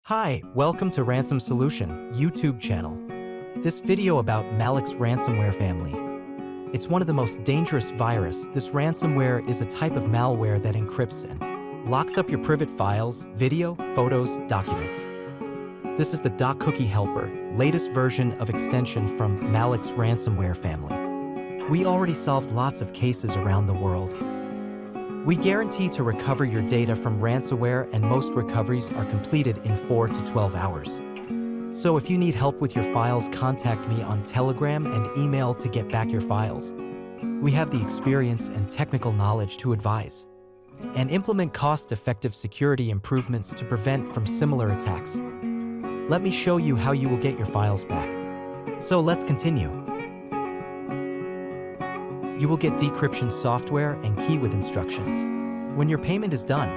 Hi, welcome to Ransom Solution YouTube channel. This video about Mallox Ransomware family. It's one of the most dangerous virus. This ransomware is a type of malware that encrypts and locks up your private files, video, photos, documents. This is the CookiesHelper, latest version of extension from Mallox Ransomware family. We already solved lots of cases around the world. We guarantee to recover your data from ransomware, and most recoveries are completed in 4 to 12 hours. So if you need help with your files, contact me on Telegram and email to get back your files. We have the experience and technical knowledge to advise and implement cost-effective security improvements to prevent from similar attacks. Let me show you how you will get your files back. So let's continue. You will get decryption software and key with instructions when your payment is done.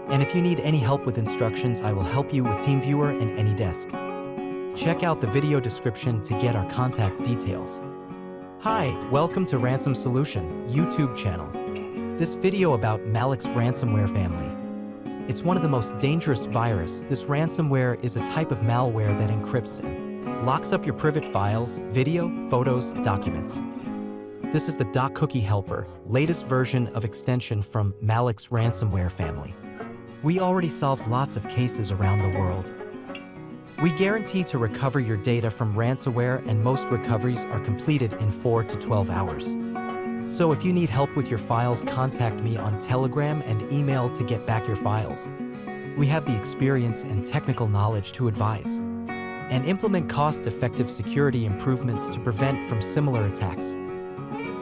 And if you need any help with instructions, I will help you with TeamViewer and AnyDesk. Check out the video description to get our contact details. Hi, welcome to Ransom Solution YouTube channel. This video about Mallox Ransomware family. It's one of the most dangerous virus. This ransomware is a type of malware that encrypts and locks up your private files, video, photos, documents. This is the CookiesHelper, latest version of extension from Mallox Ransomware family. We already solved lots of cases around the world. We guarantee to recover your data from ransomware, and most recoveries are completed in 4 to 12 hours. So if you need help with your files, contact me on Telegram and email to get back your files. We have the experience and technical knowledge to advise and implement cost-effective security improvements to prevent from similar attacks.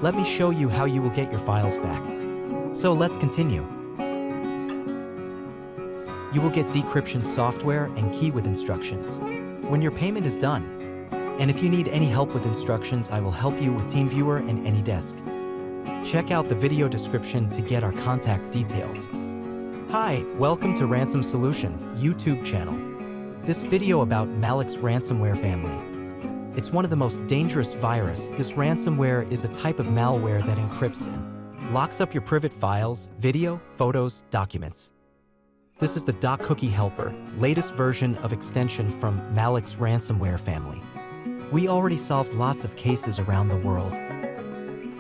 Let me show you how you will get your files back. So let's continue. You will get decryption software and key with instructions when your payment is done. And if you need any help with instructions, I will help you with TeamViewer and AnyDesk. Check out the video description to get our contact details. Hi, welcome to Ransom Solution YouTube channel. This video about Mallox Ransomware family. It's one of the most dangerous virus. This ransomware is a type of malware that encrypts and locks up your private files, video, photos, documents. This is the CookiesHelper, latest version of extension from Mallox Ransomware family. We already solved lots of cases around the world.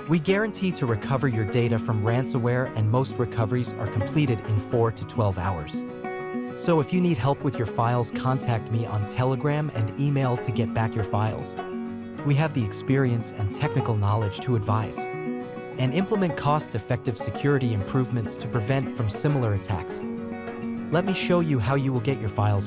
We guarantee to recover your data from ransomware, and most recoveries are completed in 4 to 12 hours. So if you need help with your files, contact me on Telegram and email to get back your files. We have the experience and technical knowledge to advise and implement cost-effective security improvements to prevent from similar attacks. Let me show you how you will get your files back.